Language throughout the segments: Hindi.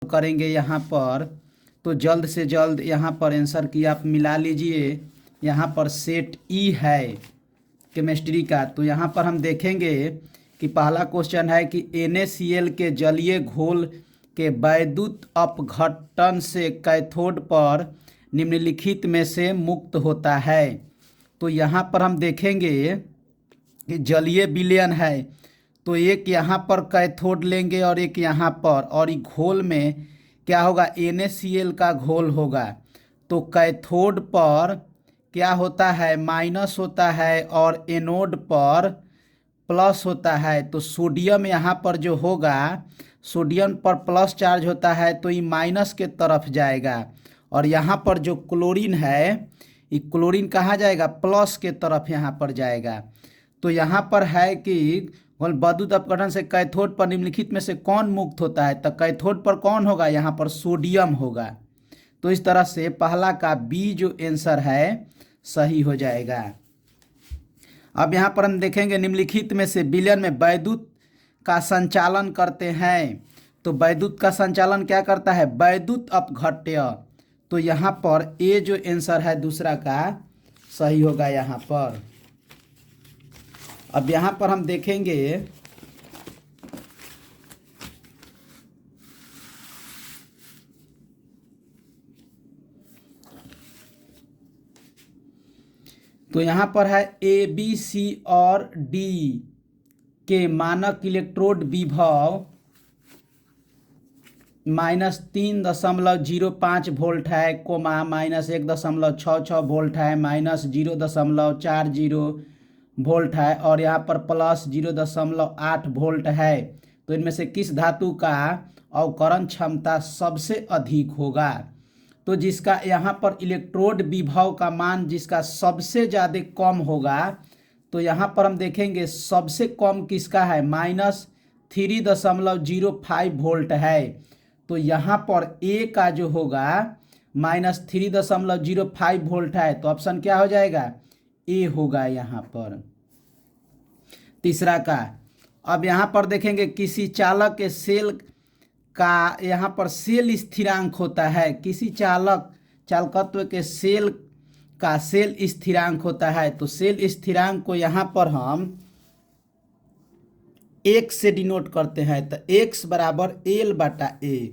करेंगे यहाँ पर, तो जल्द से जल्द यहाँ पर आंसर की आप मिला लीजिए। यहाँ पर सेट ई है केमिस्ट्री का। तो यहाँ पर हम देखेंगे कि पहला क्वेश्चन है कि NaCl के जलीय घोल के वैद्युत अपघटन से कैथोड पर निम्नलिखित में से मुक्त होता है। तो यहाँ पर हम देखेंगे कि जलीय विलयन है, तो एक यहाँ पर कैथोड लेंगे और एक यहाँ पर, और ये घोल में क्या होगा, NaCl का घोल होगा। तो कैथोड पर क्या होता है, माइनस होता है, और एनोड पर प्लस होता है। तो सोडियम यहाँ पर जो होगा, सोडियम पर प्लस चार्ज होता है, तो ये माइनस के तरफ जाएगा। और यहाँ पर जो क्लोरीन है, ये क्लोरीन कहाँ जाएगा, प्लस के तरफ यहाँ पर जाएगा। तो यहाँ पर है कि वैद्युत अपघटन से कैथोड पर निम्नलिखित में से कौन मुक्त होता है, तो कैथोड पर कौन होगा, यहाँ पर सोडियम होगा। तो इस तरह से पहला का बी जो आंसर है सही हो जाएगा। अब यहाँ पर हम देखेंगे निम्नलिखित में से विलयन में वैद्युत का संचालन करते हैं। तो वैद्युत का संचालन क्या करता है, वैद्युत अपघट्य। तो यहाँ पर ए जो आंसर है दूसरा का सही होगा यहाँ पर। अब यहाँ पर हम देखेंगे तो यहाँ पर है ए बी सी और डी के मानक इलेक्ट्रोड विभव -3.05 वोल्ट है, कोमा -1.66 वोल्ट है, -0.40 वोल्ट है, और यहाँ पर प्लस 0.8 वोल्ट है। तो इनमें से किस धातु का अवकरण क्षमता सबसे अधिक होगा। तो जिसका यहाँ पर इलेक्ट्रोड विभव का मान जिसका सबसे ज़्यादा कम होगा, तो यहाँ पर हम देखेंगे सबसे कम किसका है, -3.05 वोल्ट है। तो यहाँ पर ए का जो होगा -3.05 वोल्ट है, तो ऑप्शन क्या हो जाएगा, ए होगा यहाँ पर तीसरा का। अब यहाँ पर देखेंगे किसी चालक के सेल का यहाँ पर सेल स्थिरांक होता है, किसी चालकत्व के सेल का सेल स्थिरांक होता है। तो सेल स्थिरांक को यहाँ पर हम x से डिनोट करते हैं, तो x बराबर L/A।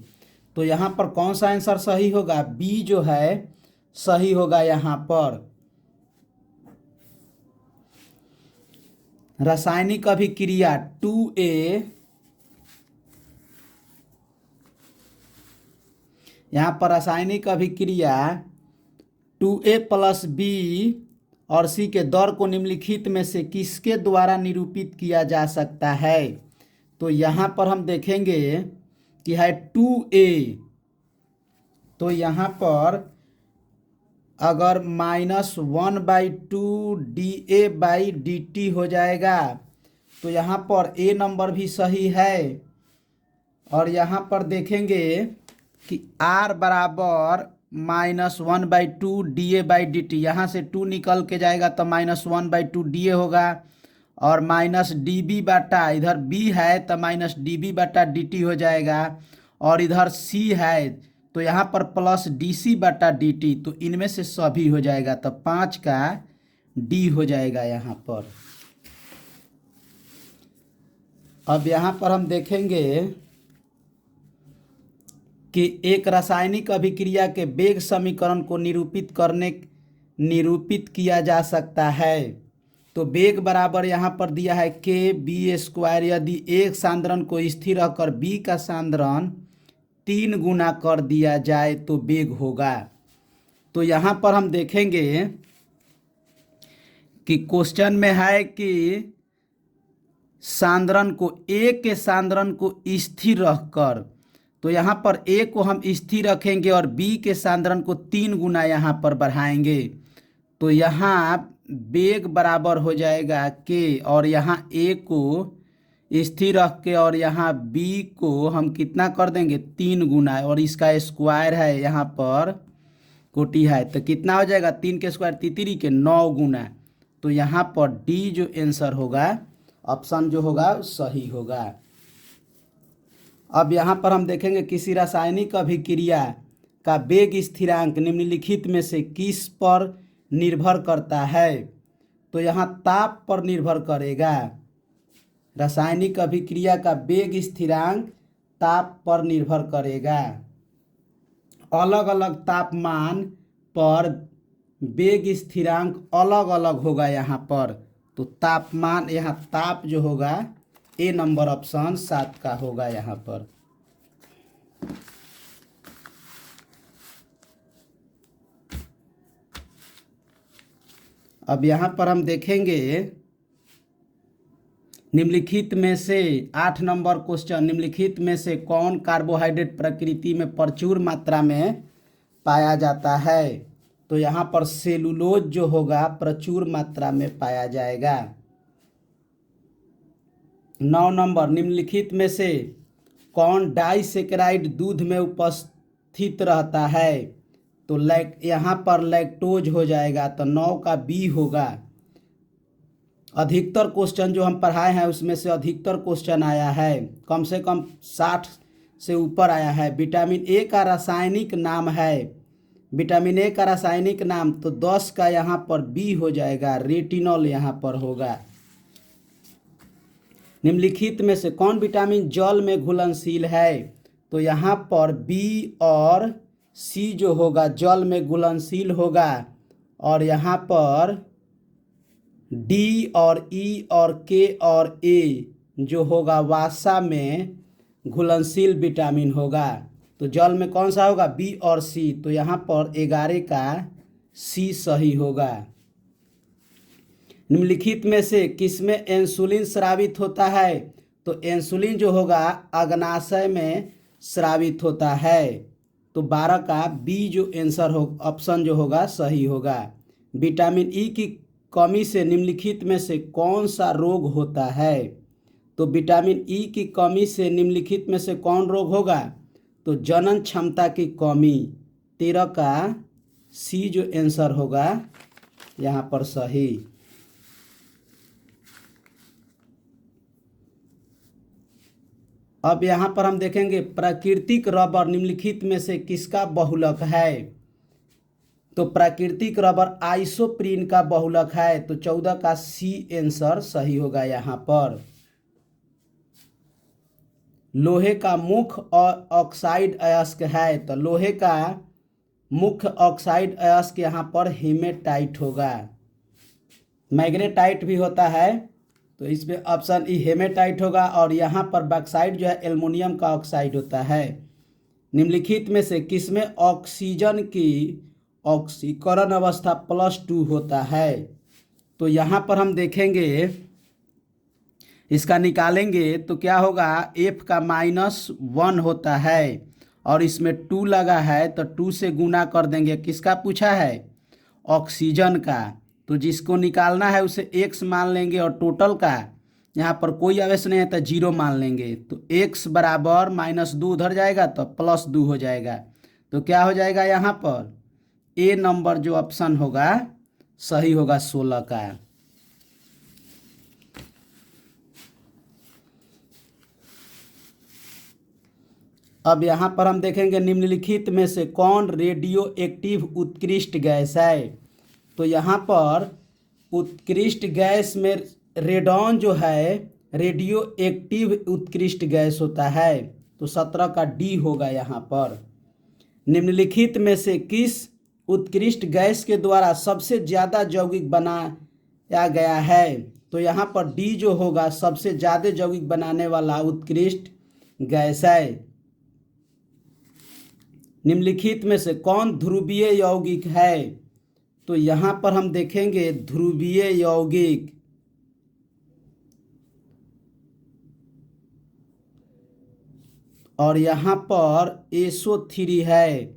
तो यहाँ पर कौन सा आंसर सही होगा, बी जो है सही होगा यहाँ पर। रासायनिक अभिक्रिया 2A, यहाँ पर रासायनिक अभिक्रिया 2A + B और C के दर को निम्नलिखित में से किसके द्वारा निरूपित किया जा सकता है। तो यहाँ पर हम देखेंगे कि है 2A, तो यहाँ पर अगर -1/2 dA/dt हो जाएगा, तो यहाँ पर A नंबर भी सही है। और यहाँ पर देखेंगे कि R बराबर -1/2 dA/dt, यहाँ से 2 निकल के जाएगा तो -1/2 dA होगा, और -dB/, इधर B है तो -dB/dt हो जाएगा, और इधर C है तो यहाँ पर +dC/dt। तो इनमें से सभी हो जाएगा, तो 5 का D हो जाएगा यहाँ पर। अब यहाँ पर हम देखेंगे कि एक रासायनिक अभिक्रिया के वेग समीकरण को निरूपित किया जा सकता है। तो वेग बराबर यहाँ पर दिया है kb²। यदि एक सांद्रण को स्थिर रखकर b का सांद्रण 3 गुना कर दिया जाए तो वेग होगा। तो यहाँ पर हम देखेंगे कि क्वेश्चन में है कि सांद्रण को a के सांद्रण को स्थिर रखकर, तो यहाँ पर a को हम स्थिर रखेंगे और b के सांद्रण को 3 गुना यहाँ पर बढ़ाएंगे। तो यहाँ वेग बराबर हो जाएगा k, और यहाँ a को स्थिर रख के और यहाँ b को हम कितना कर देंगे 3 गुना, और इसका स्क्वायर है यहाँ पर कोटि है, तो कितना हो जाएगा 3 के स्क्वायर 3 के 9 गुना। तो यहाँ पर डी जो आंसर होगा, ऑप्शन जो होगा सही होगा। अब यहाँ पर हम देखेंगे किसी रासायनिक अभिक्रिया का वेग स्थिरांक निम्नलिखित में से किस पर निर्भर करता है। तो यहाँ ताप पर निर्भर करेगा। रासायनिक अभिक्रिया का वेग स्थिरांक ताप पर निर्भर करेगा। अलग अलग तापमान पर वेग स्थिरांक अलग अलग होगा यहाँ पर। तो तापमान, यहाँ ताप जो होगा ए नंबर ऑप्शन 7 का होगा यहाँ पर। अब यहाँ पर हम देखेंगे निम्नलिखित में से 8 नंबर क्वेश्चन, निम्नलिखित में से कौन कार्बोहाइड्रेट प्रकृति में प्रचुर मात्रा में पाया जाता है। तो यहाँ पर सेलुलोज जो होगा प्रचुर मात्रा में पाया जाएगा। 9 नंबर, निम्नलिखित में से कौन डाइसेकेराइड दूध में उपस्थित रहता है। तो यहाँ पर लैक्टोज हो जाएगा, तो 9 का बी होगा। अधिकतर क्वेश्चन जो हम पढ़ाए हैं उसमें से अधिकतर क्वेश्चन आया है, कम से कम 60 से ऊपर आया है। विटामिन ए का रासायनिक नाम है, विटामिन ए का रासायनिक नाम, तो 10 का यहाँ पर बी हो जाएगा, रेटिनॉल यहाँ पर होगा। निम्नलिखित में से कौन विटामिन जल में घुलनशील है। तो यहाँ पर बी और सी जो होगा जल में घुलनशील होगा, और यहाँ पर डी और ई और के और ए जो होगा वासा में घुलनशील विटामिन होगा। तो जल में कौन सा होगा, बी और सी। तो यहाँ पर 11 का सी सही होगा। निम्नलिखित में से किसमें इंसुलिन स्रावित होता है। तो इंसुलिन जो होगा अग्नाशय में स्रावित होता है। तो 12 का बी जो आंसर हो, ऑप्शन जो होगा सही होगा। विटामिन ई की कमी से निम्नलिखित में से कौन सा रोग होता है। तो विटामिन ई की कमी से निम्नलिखित में से कौन रोग होगा। तो जनन क्षमता की कमी। 13 का सी जो आंसर होगा यहाँ पर सही। अब यहाँ पर हम देखेंगे प्राकृतिक रबर निम्नलिखित में से किसका बहुलक है। तो प्राकृतिक रबर आइसोप्रीन का बहुलक है। तो 14 का सी आंसर सही होगा यहाँ पर। लोहे का मुख्य ऑक्साइड अयस्क है। तो लोहे का मुख्य ऑक्साइड अयस्क यहाँ पर हेमेटाइट होगा। मैग्नेटाइट भी होता है, तो इसमें ऑप्शन ई हेमेटाइट होगा। और यहाँ पर बॉक्साइड जो है एल्युमिनियम का ऑक्साइड होता है। निम्नलिखित में से किसमें ऑक्सीजन की ऑक्सीकरण अवस्था +2 होता है। तो यहाँ पर हम देखेंगे, इसका निकालेंगे तो क्या होगा, F का -1 होता है और इसमें 2 लगा है, तो 2 से गुना कर देंगे। किसका पूछा है, ऑक्सीजन का। तो जिसको निकालना है उसे x मान लेंगे और टोटल का यहाँ पर कोई आवेश नहीं है तो 0 मान लेंगे। तो x बराबर -2 उधर जाएगा तो +2 हो जाएगा। तो क्या हो जाएगा यहाँ पर ए नंबर जो ऑप्शन होगा सही होगा 16 का। अब यहाँ पर हम देखेंगे निम्नलिखित में से कौन रेडियो एक्टिव उत्कृष्ट गैस है। तो यहाँ पर उत्कृष्ट गैस में रेडॉन जो है रेडियो एक्टिव उत्कृष्ट गैस होता है। तो 17 का डी होगा यहाँ पर। निम्नलिखित में से किस उत्कृष्ट गैस के द्वारा सबसे ज़्यादा यौगिक बनाया गया है। तो यहाँ पर डी जो होगा सबसे ज़्यादा यौगिक बनाने वाला उत्कृष्ट गैस है। निम्नलिखित में से कौन ध्रुवीय यौगिक है। तो यहाँ पर हम देखेंगे ध्रुवीय यौगिक और यहाँ पर SO3 है।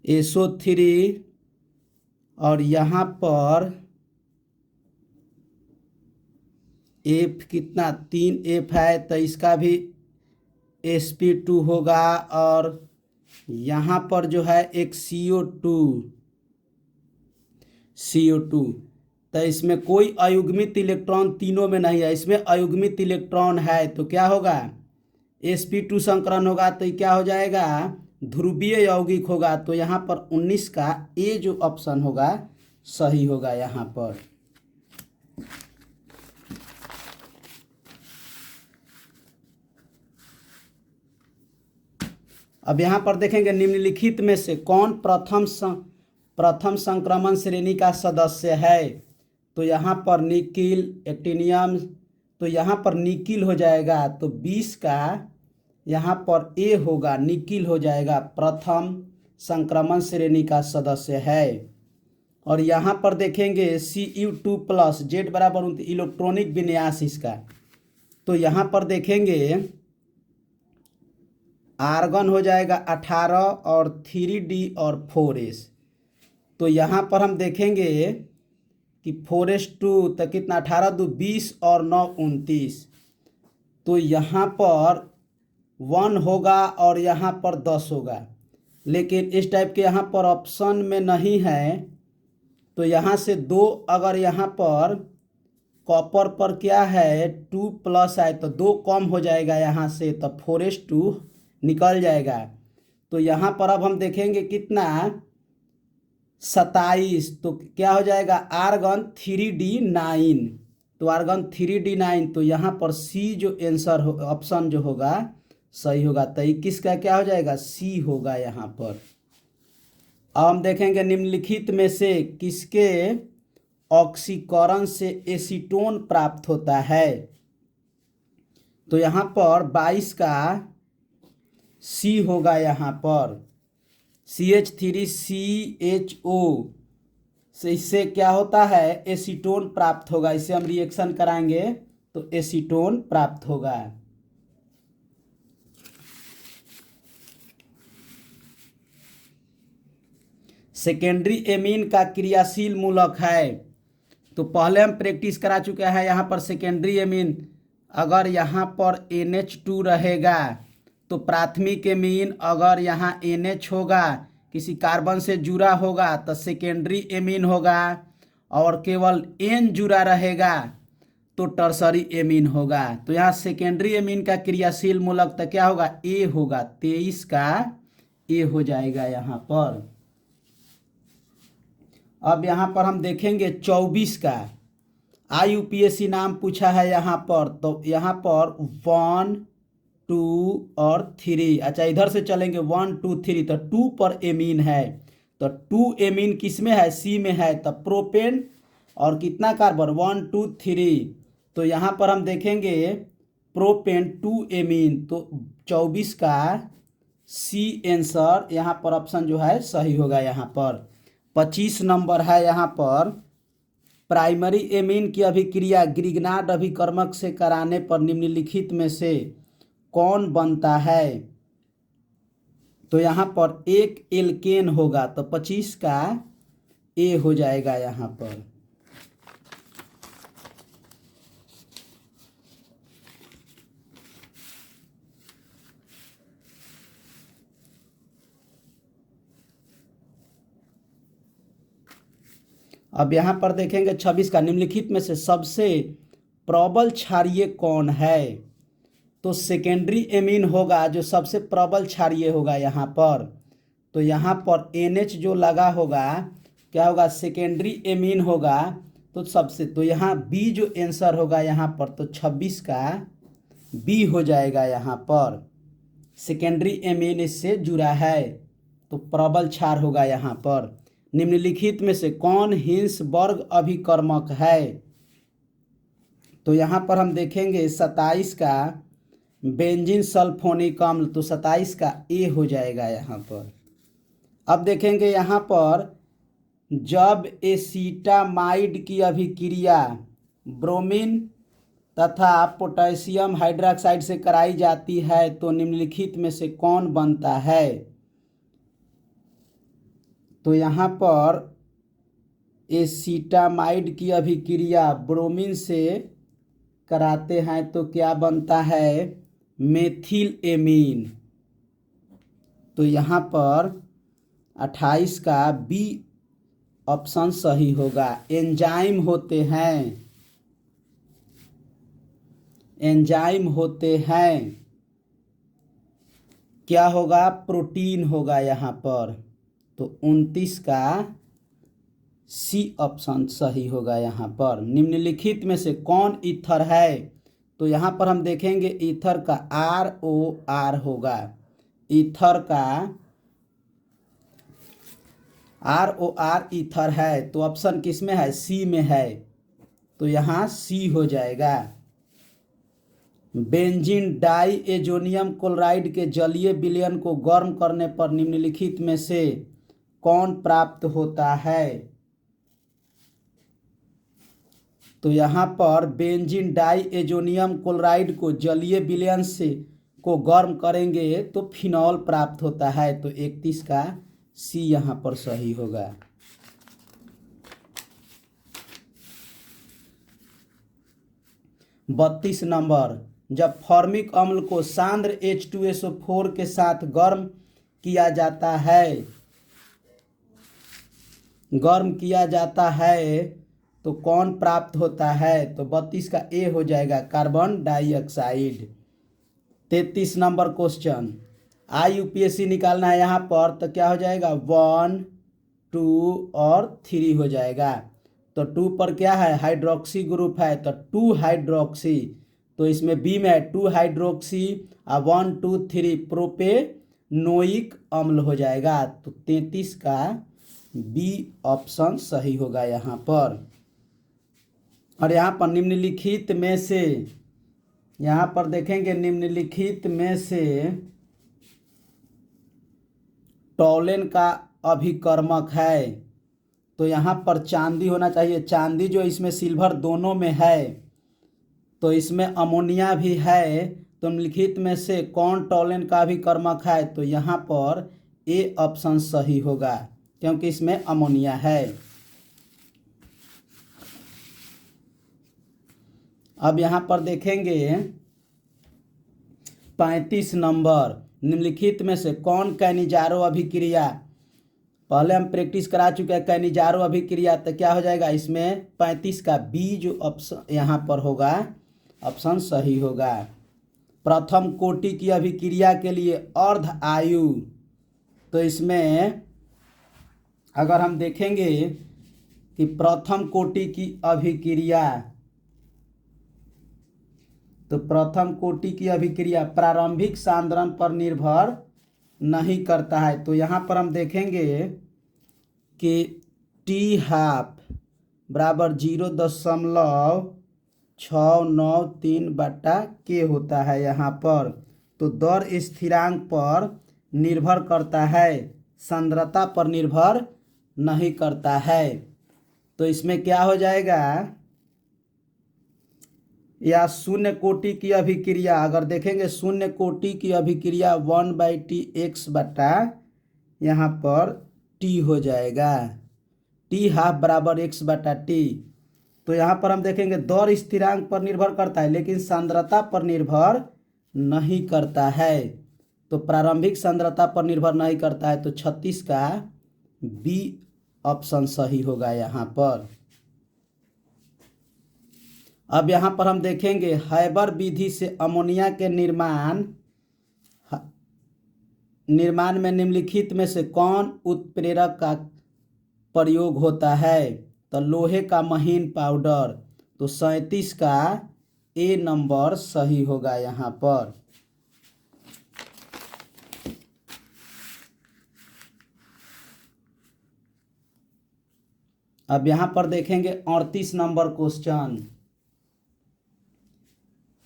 SO3 और यहाँ पर F कितना 3 F है, तो इसका भी sp2 होगा। और यहाँ पर जो है एक CO2 तो इसमें कोई अयुग्मित इलेक्ट्रॉन तीनों में नहीं है, इसमें अयुग्मित इलेक्ट्रॉन है, तो क्या होगा sp2 संकरण होगा, तो ये क्या हो जाएगा ध्रुवीय यौगिक होगा। तो यहाँ पर 19 का ए जो ऑप्शन होगा सही होगा यहाँ पर। अब यहाँ पर देखेंगे निम्नलिखित में से कौन प्रथम संक्रमण श्रेणी का सदस्य है। तो यहाँ पर निकिल, एक्टिनियम, तो यहाँ पर निकिल हो जाएगा, तो 20 का यहाँ पर ए होगा, निकिल हो जाएगा, प्रथम संक्रमण श्रेणी का सदस्य है। और यहाँ पर देखेंगे Cu2+ Z बराबर इलेक्ट्रॉनिक विन्यास इसका, तो यहाँ पर देखेंगे आर्गन हो जाएगा 18 और 3D और 4s। तो यहाँ पर हम देखेंगे कि 4s2 तो कितना 18 2 20 और 9 29, तो यहाँ पर 1 होगा और यहाँ पर 10 होगा, लेकिन इस टाइप के यहाँ पर ऑप्शन में नहीं है। तो यहाँ से 2 अगर यहाँ पर कॉपर पर क्या है 2+ है तो 2 कम हो जाएगा यहाँ से, तो 4s2 निकल जाएगा। तो यहाँ पर अब हम देखेंगे कितना 27, तो क्या हो जाएगा आर्गन 3D9, तो आर्गन 3D9, तो यहाँ पर सी जो आंसर ऑप्शन जो होगा सही होगा। तो 21 का क्या हो जाएगा सी होगा यहाँ पर। अब हम देखेंगे निम्नलिखित में से किसके ऑक्सीकरण से एसीटोन प्राप्त होता है। तो यहाँ पर 22 का सी होगा यहाँ पर, CH3CHO से इससे क्या होता है एसीटोन प्राप्त होगा, इसे हम रिएक्शन कराएंगे तो एसीटोन प्राप्त होगा। सेकेंडरी एमीन का क्रियाशील मूलक है, तो पहले हम प्रैक्टिस करा चुके हैं। यहाँ पर सेकेंडरी एमीन अगर यहाँ पर NH2 रहेगा तो प्राथमिक एमीन अगर यहाँ NH होगा किसी कार्बन से जुड़ा होगा तो सेकेंडरी एमीन होगा, और केवल N जुड़ा रहेगा तो टर्सरी एमीन होगा। तो यहाँ सेकेंडरी एमीन का क्रियाशील मूलक तो क्या होगा ए होगा, 23 का ए हो जाएगा यहाँ पर। अब यहाँ पर हम देखेंगे 24 का IUPAC नाम पूछा है यहाँ पर, तो यहाँ पर 1 2 और 3, अच्छा इधर से चलेंगे 1 2 3, तो 2 पर एमीन है, तो 2 एमीन किस में है सी में है, तो प्रोपेन और कितना कार्बन 1 2 3, तो यहाँ पर हम देखेंगे प्रोपेन 2 एमीन, तो 24 का सी आंसर यहाँ पर ऑप्शन जो है सही होगा यहाँ पर। 25 नंबर है यहाँ पर प्राइमरी एमीन की अभिक्रिया ग्रिग्नार्ड अभिकर्मक से कराने पर निम्नलिखित में से कौन बनता है। तो यहाँ पर एक एल्केन होगा, तो 25 का ए हो जाएगा यहाँ पर। अब यहाँ पर देखेंगे 26 का निम्नलिखित में से सबसे प्रबल क्षारीय कौन है। तो सेकेंडरी एमीन होगा जो सबसे प्रबल क्षारीय होगा यहाँ पर, तो यहाँ पर NH जो लगा होगा क्या होगा सेकेंडरी एमीन होगा, तो सबसे, तो यहाँ बी जो आंसर होगा यहाँ पर, तो 26 का बी हो जाएगा यहाँ पर। सेकेंडरी एमीन इससे जुड़ा है तो प्रबल क्षार होगा यहाँ पर। निम्नलिखित में से कौन हिंसबर्ग अभिकर्मक है। तो यहाँ पर हम देखेंगे 27 का बेंजीन सल्फोनिक अम्ल, तो 27 का ए हो जाएगा यहाँ पर। अब देखेंगे यहाँ पर जब एसीटामाइड की अभिक्रिया ब्रोमीन तथा पोटेशियम हाइड्रोक्साइड से कराई जाती है तो निम्नलिखित में से कौन बनता है। तो यहाँ पर एसीटामाइड की अभिक्रिया ब्रोमीन से कराते हैं तो क्या बनता है मेथिल एमीन। तो यहाँ पर 28 का बी ऑप्शन सही होगा। एंजाइम होते हैं, एंजाइम होते हैं, क्या होगा? प्रोटीन होगा यहाँ पर। तो 29 का सी ऑप्शन सही होगा यहाँ पर। निम्नलिखित में से कौन ईथर है? तो यहाँ पर हम देखेंगे ईथर का ROR होगा। ईथर का ROR ईथर है, तो ऑप्शन किस में है? सी में है, तो यहाँ सी हो जाएगा। बेंजीन डाई एजोनियम क्लोराइड के जलीय विलयन को गर्म करने पर निम्नलिखित में से कौन प्राप्त होता है? तो यहाँ पर बेंजीन डाई एजोनियम क्लोराइड को जलीय विलयन से को गर्म करेंगे तो फिनॉल प्राप्त होता है। तो 31 का सी यहाँ पर सही होगा। 32 नंबर, जब फॉर्मिक अम्ल को सांद्र H2SO4 के साथ गर्म किया जाता है, गर्म किया जाता है तो कौन प्राप्त होता है? तो 32 का ए हो जाएगा, carbon dioxide. 33 number question, IUPAC निकालना है यहाँ पर, तो क्या हो जाएगा? 1, 2 और 3 हो जाएगा। तो 2 पर क्या है? हाइड्रोक्सी ग्रुप है, तो 2 हाइड्रोक्सी, तो इसमें बी में है 2 हाइड्रोक्सी और 1, 2, 3 प्रोपेनोइक अम्ल हो जाएगा। तो 33 का बी ऑप्शन सही होगा यहाँ पर। और यहाँ पर निम्नलिखित में से, यहाँ पर देखेंगे निम्नलिखित में से टॉलेन का अभिकर्मक है, तो यहाँ पर चांदी होना चाहिए। चांदी जो इसमें सिल्वर दोनों में है, तो इसमें अमोनिया भी है, तो निम्नलिखित में से कौन टॉलेन का अभिकर्मक है? तो यहाँ पर ए ऑप्शन सही होगा, क्योंकि इसमें अमोनिया है। अब यहाँ पर देखेंगे 35 नंबर, निम्नलिखित में से कौन कैनिजारो अभिक्रिया, पहले हम प्रैक्टिस करा चुके हैं कैनिजारो अभिक्रिया, तो क्या हो जाएगा? इसमें 35 का बी जो ऑप्शन यहाँ पर होगा ऑप्शन सही होगा। प्रथम कोटि की अभिक्रिया के लिए अर्ध आयु, तो इसमें अगर हम देखेंगे कि प्रथम कोटि की अभिक्रिया, तो प्रथम कोटि की अभिक्रिया प्रारंभिक सांद्रण पर निर्भर नहीं करता है। तो यहाँ पर हम देखेंगे कि T½ बराबर 0.693/K होता है यहाँ पर। तो दर स्थिरांक पर निर्भर करता है, सांद्रता पर निर्भर नहीं करता है। तो इसमें क्या हो जाएगा? या शून्य कोटि की अभिक्रिया, अगर देखेंगे शून्य कोटि की अभिक्रिया 1/Tx बटा यहाँ पर T हो जाएगा, T½ बराबर x/T। तो यहाँ पर हम देखेंगे दर स्थिरांक पर निर्भर करता है, लेकिन सांद्रता पर निर्भर नहीं करता है। तो प्रारंभिक सांद्रता पर निर्भर नहीं करता है, तो 36 का बी ऑप्शन सही होगा यहाँ पर। अब यहाँ पर हम देखेंगे हैबर विधि से अमोनिया के निर्माण में निम्नलिखित में से कौन उत्प्रेरक का प्रयोग होता है? तो लोहे का महीन पाउडर, तो 37 का ए नंबर सही होगा यहाँ पर। अब यहाँ पर देखेंगे 38 नंबर क्वेश्चन,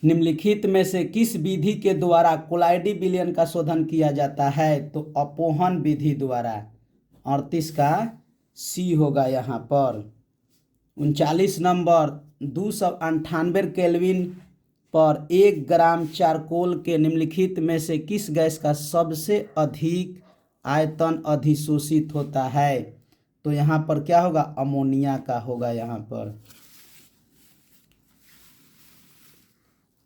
निम्नलिखित में से किस विधि के द्वारा कोलाइडी विलयन का शोधन किया जाता है? तो अपोहन विधि द्वारा। 38 का सी होगा यहाँ पर। 39 नंबर, 298 केल्विन पर 1 ग्राम चारकोल के निम्नलिखित में से किस गैस का सबसे अधिक आयतन अधिशोषित होता है? तो यहाँ पर क्या होगा? अमोनिया का होगा यहाँ पर।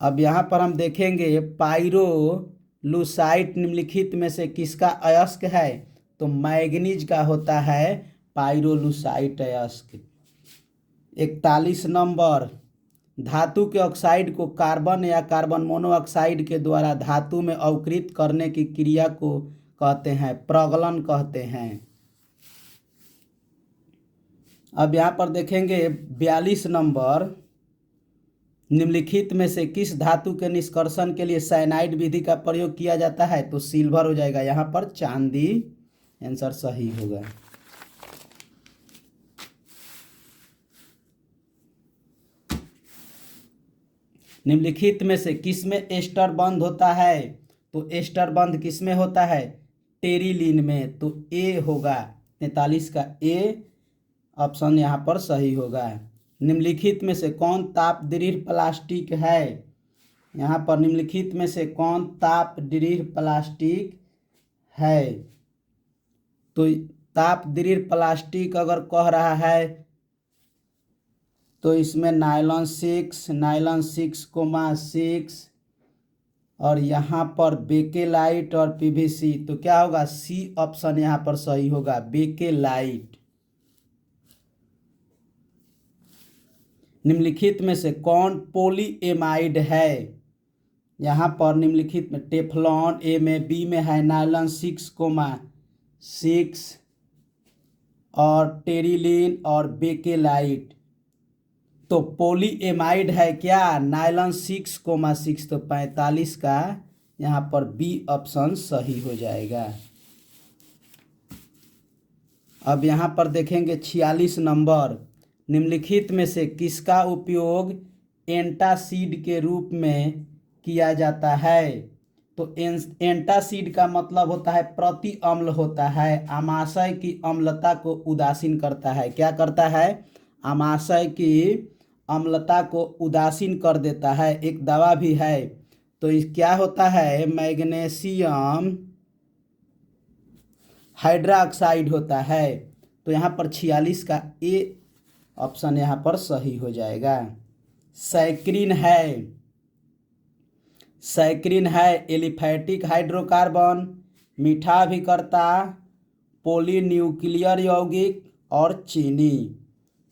अब यहाँ पर हम देखेंगे पाइरोलुसाइट निम्नलिखित में से किसका अयस्क है? तो मैग्नीज का होता है पाइरोलुसाइट अयस्क। 41 नंबर, धातु के ऑक्साइड को कार्बन या कार्बन मोनोऑक्साइड के द्वारा धातु में अवकृत करने की क्रिया को कहते हैं प्रगलन कहते हैं। अब यहाँ पर देखेंगे 42 नंबर, निम्नलिखित में से किस धातु के निष्कर्षण के लिए साइनाइड विधि का प्रयोग किया जाता है? तो सिल्वर हो जाएगा यहाँ पर, चांदी आंसर सही होगा। निम्नलिखित में से किसमें एस्टर बंध होता है? तो एस्टर बंध किसमें होता है? टेरिलीन में। तो ए होगा 43 का ए ऑप्शन यहाँ पर सही होगा। निम्नलिखित में से कौन ताप दृढ़ प्लास्टिक है? यहाँ पर निम्नलिखित में से कौन ताप दृढ़ प्लास्टिक है? तो ताप दृढ़ प्लास्टिक अगर कह रहा है तो इसमें नायलॉन 6 और यहाँ पर बेकेलाइट और पीवीसी। तो क्या होगा? सी ऑप्शन यहाँ पर सही होगा, बेकेलाइट। निम्नलिखित में से कौन पॉलीएमाइड है? यहाँ पर निम्नलिखित में टेफ्लॉन ए में, बी में है नायलॉन 6 और टेरिलीन और बेकेलाइट। तो पॉलीएमाइड है क्या? नायलॉन 6 तो 45 का यहाँ पर बी ऑप्शन सही हो जाएगा। अब यहाँ पर देखेंगे 46 नंबर, निम्नलिखित में से किसका उपयोग एंटासिड के रूप में किया जाता है? तो एंटासिड का मतलब होता है प्रति अम्ल होता है, आमाशय की अम्लता को उदासीन करता है। क्या करता है? आमाशय की अम्लता को उदासीन कर देता है। एक दवा भी है। तो क्या होता है? मैग्नीशियम हाइड्रोक्साइड होता है। तो यहाँ पर 46 का ए ऑप्शन यहाँ पर सही हो जाएगा। सैक्रिन है एलिफैटिक हाइड्रोकार्बन, मीठा अभिकर्ता, पॉलीन्यूक्लियर यौगिक और चीनी।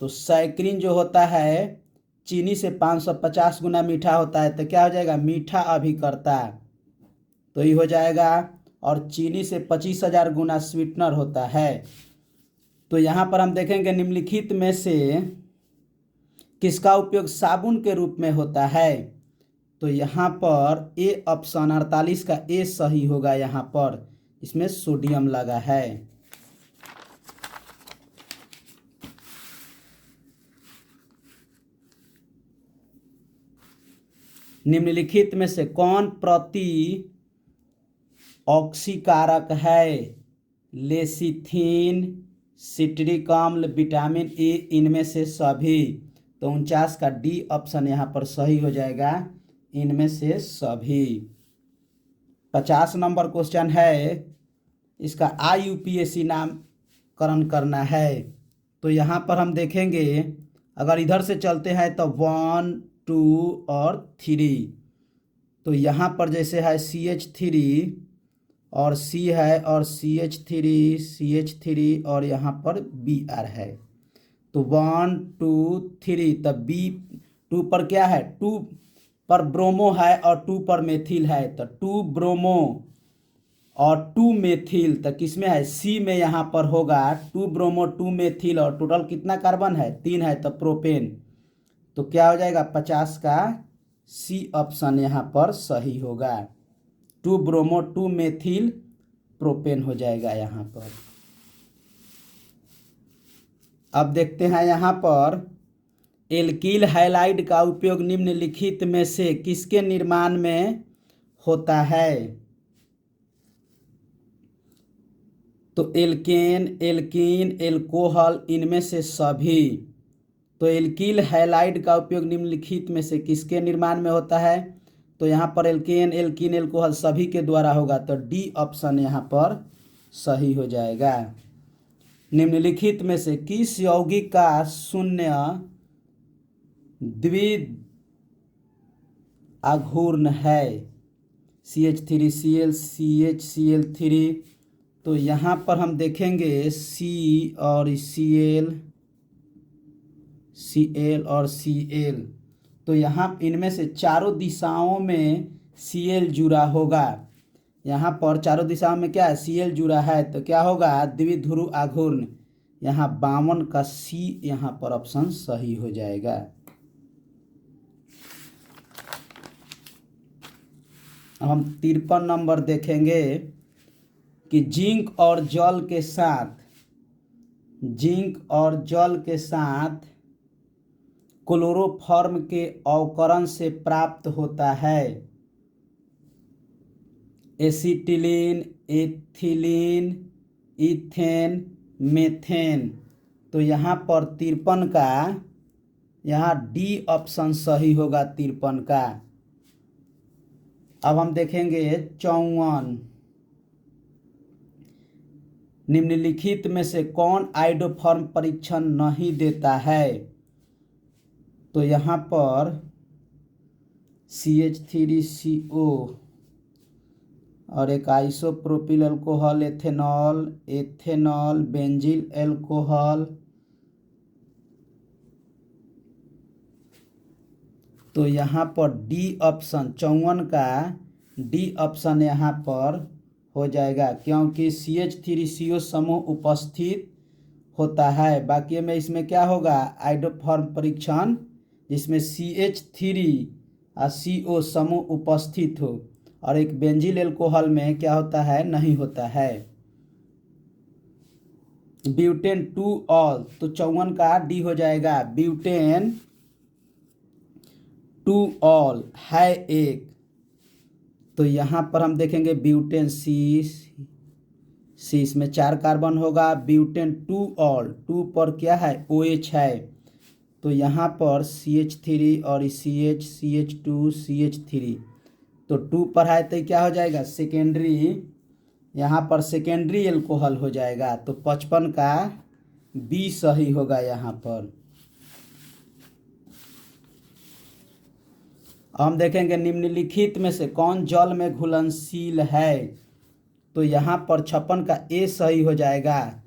तो सैक्रिन जो होता है चीनी से 550 गुना मीठा होता है। तो क्या हो जाएगा? मीठा अभिकर्ता। तो ये हो जाएगा। और चीनी से 25,000 गुना स्वीटनर होता है। तो यहाँ पर हम देखेंगे निम्नलिखित में से किसका उपयोग साबुन के रूप में होता है? तो यहाँ पर ए ऑप्शन 48 का ए सही होगा। यहाँ पर इसमें सोडियम लगा है। निम्नलिखित में से कौन प्रति ऑक्सीकारक है? लेसिथिन, सिट्रिक अम्ल, विटामिन ए, इनमें से सभी। तो 49 का डी ऑप्शन यहाँ पर सही हो जाएगा, इनमें से सभी। 50 नंबर क्वेश्चन है, इसका IUPAC नामकरण करना है। तो यहाँ पर हम देखेंगे, अगर इधर से चलते हैं तो 1, 2 और 3। तो यहाँ पर जैसे है CH3 और C है और CH3 और यहाँ पर Br है। तो 1, 2, 3। तब B2 पर क्या है? 2 पर ब्रोमो है और 2 पर मेथिल है। तो 2 ब्रोमो और 2 मेथिल तो किसमें है? C में यहाँ पर होगा 2 ब्रोमो 2 मेथिल और टोटल कितना कार्बन है? 3 है। तो प्रोपेन। तो क्या हो जाएगा? 50 का C ऑप्शन यहाँ पर सही होगा। 2 ब्रोमो 2 मेथिल प्रोपेन हो जाएगा यहाँ पर। अब देखते हैं यहाँ पर एल्किल हैलाइड का उपयोग निम्नलिखित में से किसके निर्माण में होता है? तो एल्केन, एल्कीन, एल्कोहल, इनमें से सभी। तो एल्किल हैलाइड का उपयोग निम्नलिखित में से किसके निर्माण में होता है? तो यहाँ पर एल्केन, एल्कीन, एल्कोहल सभी के द्वारा होगा। तो डी ऑप्शन यहाँ पर सही हो जाएगा। निम्नलिखित में से किस यौगिक का शून्य द्विआघूर्ण है? CH3Cl, CHCl3। तो यहाँ पर हम देखेंगे सी और Cl और Cl। तो यहाँ इनमें से चारों दिशाओं में Cl जुड़ा होगा। यहाँ पर चारों दिशाओं में क्या है, Cl जुड़ा है, तो क्या होगा, द्विध्रुव आघूर्ण। यहाँ 52 का C यहाँ पर ऑप्शन सही हो जाएगा। अब हम 53 नंबर देखेंगे कि जिंक और जल के साथ क्लोरोफॉर्म के अवकरण से प्राप्त होता है एसिटिलीन, एथिलीन, इथेन, मेथेन। तो यहाँ पर 53 का यहाँ डी ऑप्शन सही होगा 53 का। अब हम देखेंगे 54, निम्नलिखित में से कौन आइडोफॉर्म परीक्षण नहीं देता है। तो यहाँ पर CH3CO और एक आइसोप्रोपिल अल्कोहल, एथेनॉल, बेंजील अल्कोहल। तो यहाँ पर डी ऑप्शन 54 का डी ऑप्शन यहाँ पर हो जाएगा, क्योंकि CH3CO समूह उपस्थित होता है। बाकी में इसमें क्या होगा, आइडोफॉर्म परीक्षण, जिसमें CH3 और CO समूह उपस्थित हो, और एक बेंजील अल्कोहल में क्या होता है, नहीं होता है। ब्यूटेन 2 ऑल, तो 54 का डी हो जाएगा, ब्यूटेन 2 ऑल है एक। तो यहाँ पर हम देखेंगे ब्यूटेन सी इसमें 4 कार्बन होगा। ब्यूटेन 2 ऑल, 2 पर क्या है, OH है। तो यहाँ पर CH3 और CH2 CH3, तो 2 पर है तो क्या हो जाएगा, सेकेंडरी, यहाँ पर सेकेंडरी एल्कोहल हो जाएगा। तो 55 का बी सही होगा यहाँ पर। हम देखेंगे निम्नलिखित में से कौन जल में घुलनशील है। तो यहाँ पर 56 का ए सही हो जाएगा,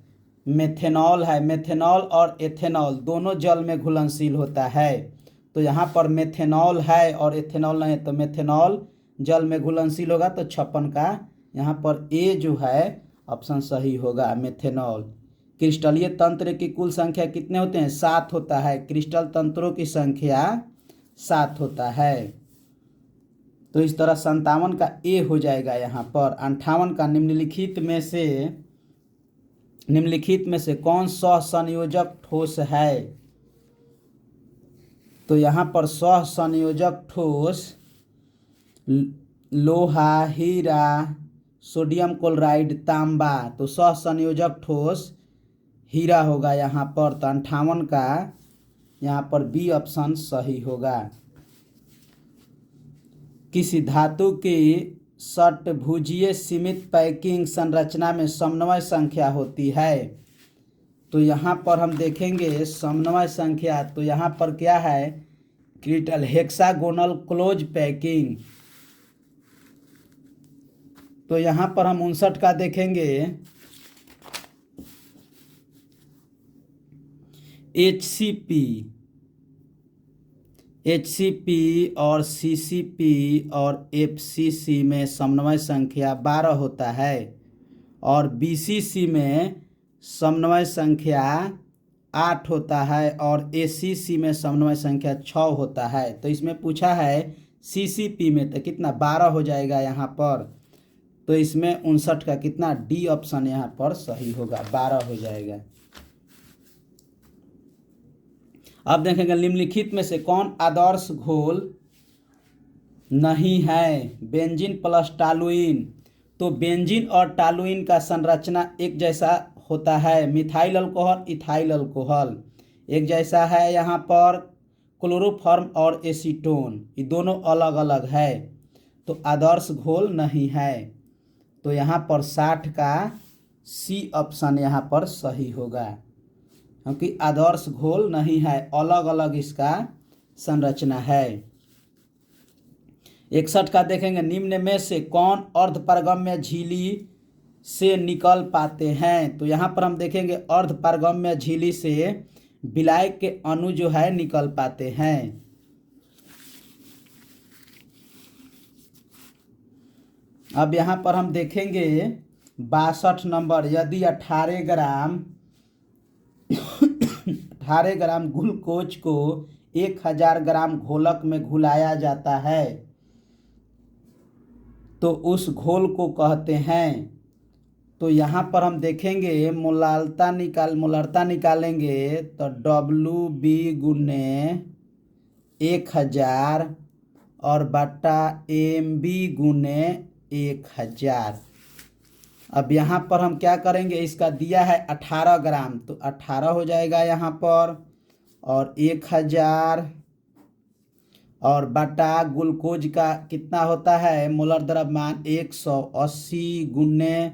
मेथेनॉल है। मेथेनॉल और एथेनॉल दोनों जल में घुलनशील होता है। तो यहाँ पर मेथेनॉल है और एथेनॉल नहीं है, तो मेथेनॉल जल में घुलनशील होगा। तो 56 का यहाँ पर ए जो है ऑप्शन सही होगा, मेथेनॉल। क्रिस्टलीय तंत्र की कुल संख्या कितने होते हैं, 7 होता है। क्रिस्टल तंत्रों की संख्या 7 होता है। तो इस तरह 57 का ए हो जाएगा यहाँ पर। 58 का निम्नलिखित में से कौन सहसंयोजक ठोस है। तो यहाँ पर सहसंयोजक ठोस लोहा, हीरा, सोडियम क्लोराइड, तांबा। तो सहसंयोजक ठोस हीरा होगा यहाँ पर। तो 58 का यहाँ पर बी ऑप्शन सही होगा। किसी धातु की षटभुजीय सीमित पैकिंग संरचना में समन्वय संख्या होती है। तो यहाँ पर हम देखेंगे समन्वय संख्या, तो यहाँ पर क्या है, क्रिस्टल हेक्सागोनल क्लोज पैकिंग। तो यहाँ पर हम 59 का देखेंगे HCP और CCP और FCC में समन्वय संख्या 12 होता है, और BCC में समन्वय संख्या 8 होता है, और ACC में समन्वय संख्या 6 होता है। तो इसमें पूछा है CCP में, तो कितना 12 हो जाएगा यहाँ पर। तो इसमें 59 का कितना डी ऑप्शन यहाँ पर सही होगा, 12 हो जाएगा। अब देखेंगे निम्नलिखित में से कौन आदर्श घोल नहीं है। बेंजीन प्लस टालुइन, तो बेंजीन और टालुइन का संरचना एक जैसा होता है। मिथाइल अल्कोहल, इथाइल अल्कोहल एक जैसा है। यहाँ पर क्लोरोफॉर्म और एसीटोन, ये दोनों अलग अलग है। तो आदर्श घोल नहीं है। तो यहाँ पर 60 का सी ऑप्शन यहाँ पर सही होगा, क्योंकि आदर्श घोल नहीं है, अलग अलग इसका संरचना है। 61 का देखेंगे निम्न में से कौन अर्धपारगम्य झिल्ली से निकल पाते हैं। तो यहाँ पर हम देखेंगे अर्ध पारगम्य झिल्ली से विलायक के अणु जो है निकल पाते हैं। अब यहाँ पर हम देखेंगे 62 नंबर, यदि 18 ग्राम ग्लूकोज को 1000 ग्राम घोलक में घुलाया जाता है तो उस घोल को कहते हैं। तो यहाँ पर हम देखेंगे मोलालता निकालेंगे तो WB गुने 1000 और बटा MB गुने 1000। अब यहाँ पर हम क्या करेंगे, इसका दिया है 18 ग्राम तो 18 हो जाएगा यहाँ पर, और 1000 और बटा ग्लूकोज का कितना होता है मोलर द्रव्यमान 180 गुने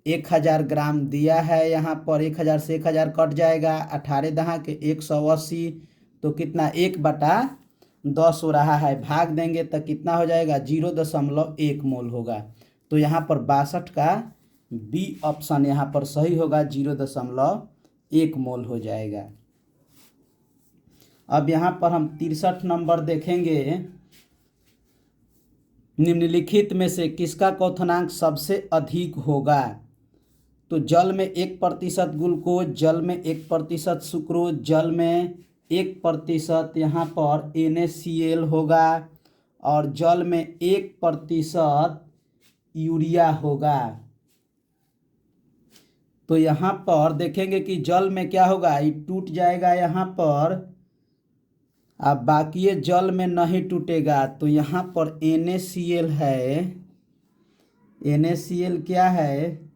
1000 ग्राम दिया है यहाँ पर। 1000 से 1000 कट जाएगा, 18 दहा के 180 तो कितना 1/10 हो रहा है। भाग देंगे तो कितना हो जाएगा 0.1 मोल होगा। तो यहाँ पर 62 का बी ऑप्शन यहाँ पर सही होगा, 0.1 मोल हो जाएगा। अब यहाँ पर हम 63 नंबर देखेंगे, निम्नलिखित में से किसका क्वथनांक सबसे अधिक होगा। तो जल में 1% ग्लूकोज, जल में 1% सुक्रोज, जल में 1% यहाँ पर NaCl होगा, और जल में 1% यूरिया होगा। तो यहाँ पर देखेंगे कि जल में क्या होगा, ये टूट जाएगा यहाँ पर, अब बाकी ये जल में नहीं टूटेगा। तो यहाँ पर NaCl है, NaCl क्या है,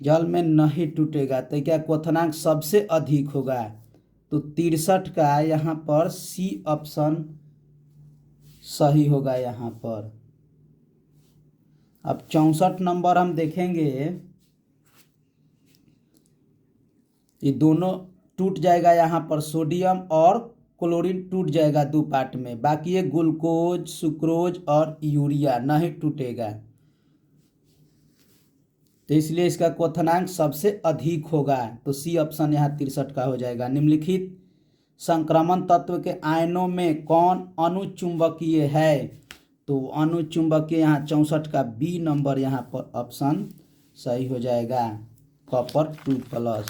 जल में नहीं टूटेगा तो क्या क्वथनांक सबसे अधिक होगा। तो 63 का यहाँ पर सी ऑप्शन सही होगा यहाँ पर। अब 64 नंबर हम देखेंगे, ये दोनों टूट जाएगा यहाँ पर, सोडियम और क्लोरीन टूट जाएगा 2 पार्ट में, बाकी ये ग्लूकोज, सुक्रोज और यूरिया नहीं टूटेगा। तो इसलिए इसका क्वथनांक सबसे अधिक होगा। तो सी ऑप्शन यहाँ 63 का हो जाएगा। निम्नलिखित संक्रमण तत्व के आयनों में कौन अनुचुंबकीय है। तो अनुचुंबकीय यहाँ 64 का बी नंबर यहाँ पर ऑप्शन सही हो जाएगा, कॉपर 2+।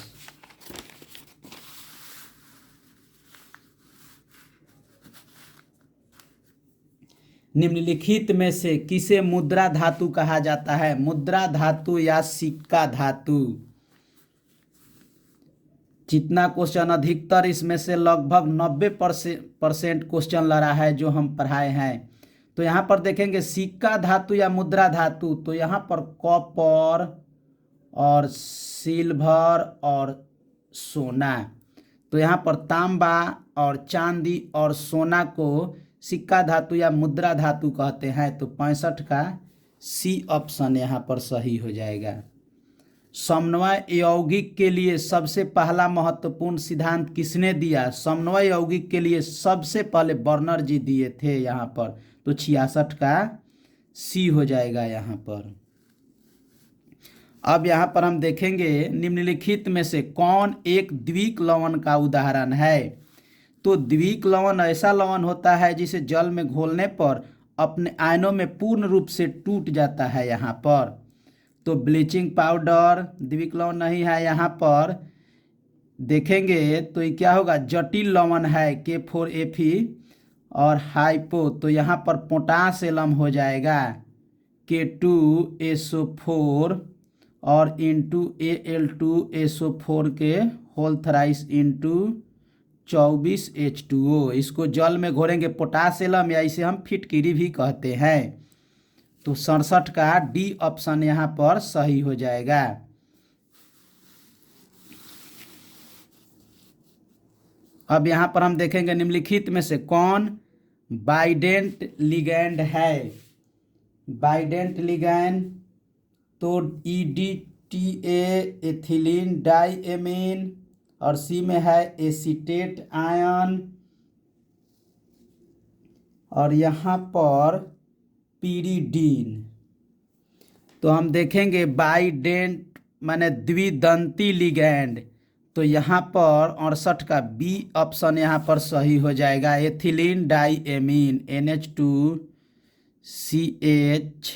निम्नलिखित में से किसे मुद्रा धातु कहा जाता है। मुद्रा धातु या सिक्का धातु। जितना क्वेश्चन अधिकतर इसमें से लगभग 90% क्वेश्चन ला रहा है जो हम पढ़ाए हैं। तो यहाँ पर देखेंगे सिक्का धातु या मुद्रा धातु, तो यहाँ पर कॉपर और सिल्वर और सोना, तो यहाँ पर तांबा और चांदी और सोना को सिक्का धातु या मुद्रा धातु कहते हैं। तो 65 का सी ऑप्शन यहाँ पर सही हो जाएगा। समन्वय यौगिक के लिए सबसे पहला महत्वपूर्ण सिद्धांत किसने दिया। समन्वय यौगिक के लिए सबसे पहले बर्नर जी दिए थे यहाँ पर। तो 66 का सी हो जाएगा यहाँ पर। अब यहाँ पर हम देखेंगे निम्नलिखित में से कौन एक द्विक लवण का उदाहरण है। तो द्विक लवण ऐसा लवण होता है जिसे जल में घोलने पर अपने आयनों में पूर्ण रूप से टूट जाता है यहाँ पर। तो ब्लीचिंग पाउडर द्विक लवण नहीं है यहाँ पर। देखेंगे तो ये क्या होगा, जटिल लवण है K4Fe और हाइपो, तो यहाँ पर पोटास एलम हो जाएगा K2SO4 और इंटू Al2SO4 के होल थराइस इंटू 24H2O। इसको जल में घोलेंगे पोटास एलम, या इसे हम फिटकिरी भी कहते हैं। तो 67 का डी ऑप्शन यहाँ पर सही हो जाएगा। अब यहाँ पर हम देखेंगे निम्नलिखित में से कौन बाइडेंट लिगैंड है। बाइडेंट लिगैंड तो EDTA एथिलीन डाइएमीन, और सी में है एसीटेट आयन, और यहाँ पर पीरिडीन। तो हम देखेंगे बाइडेंट माने द्विदंती लिगैंड, तो यहाँ पर 68 का बी ऑप्शन यहाँ पर सही हो जाएगा। एथिलीन डाइएमीन NH2CH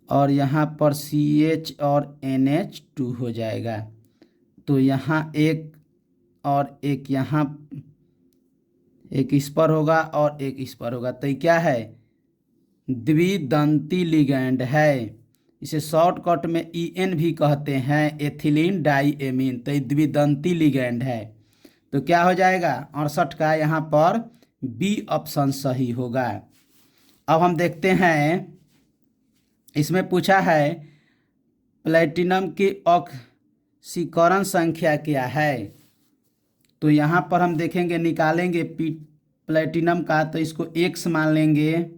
और यहाँ पर CH और NH2 हो जाएगा। तो यहाँ एक और एक यहाँ एक इस पर होगा और एक इस पर होगा, तो ये क्या है? द्विदंती लिगैंड है। इसे शॉर्टकट में EN भी कहते हैं, एथिलीन डाइएमीन। तो ये द्विदंती लिगैंड है। तो क्या हो जाएगा? 68 का यहाँ पर बी ऑप्शन सही होगा। अब हम देखते हैं, इसमें पूछा है प्लेटिनम की ऑक्सीकरण संख्या क्या है। तो यहाँ पर हम देखेंगे, निकालेंगे प्लेटिनम का, तो इसको X मान लेंगे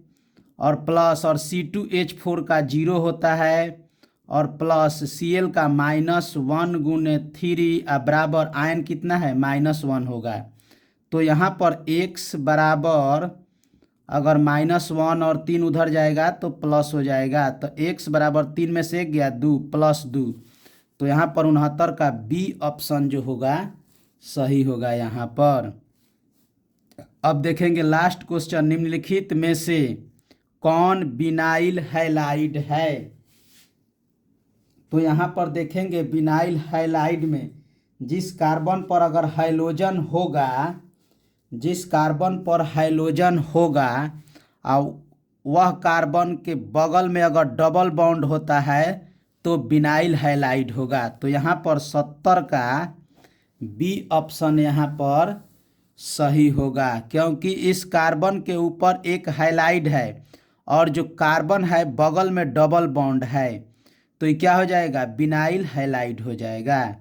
और प्लस, और C2H4 का 0 होता है और प्लस Cl का -1 गुने 3 बराबर आयन कितना है? -1 होगा। तो यहाँ पर X बराबर, अगर -1 और 3 उधर जाएगा तो प्लस हो जाएगा, तो X बराबर 3 में से 1 गया 2 + 2। तो यहाँ पर 69 का बी ऑप्शन जो होगा सही होगा यहाँ पर। अब देखेंगे लास्ट क्वेश्चन, निम्नलिखित में से कौन विनाइल हैलाइड है। तो यहाँ पर देखेंगे विनाइल हैलाइड में जिस कार्बन पर अगर हाइड्रोजन होगा, जिस कार्बन पर हाइड्रोजन होगा और वह कार्बन के बगल में अगर डबल बॉन्ड होता है तो विनाइल हैलाइड होगा। तो यहाँ पर 70 का बी ऑप्शन यहाँ पर सही होगा, क्योंकि इस कार्बन के ऊपर एक हैलाइड है और जो कार्बन है बगल में डबल बॉन्ड है, तो ये क्या हो जाएगा? विनाइल हैलाइड हो जाएगा।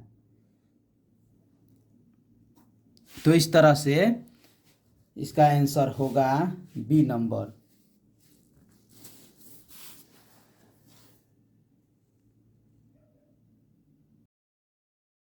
तो इस तरह से इसका आंसर होगा बी नंबर।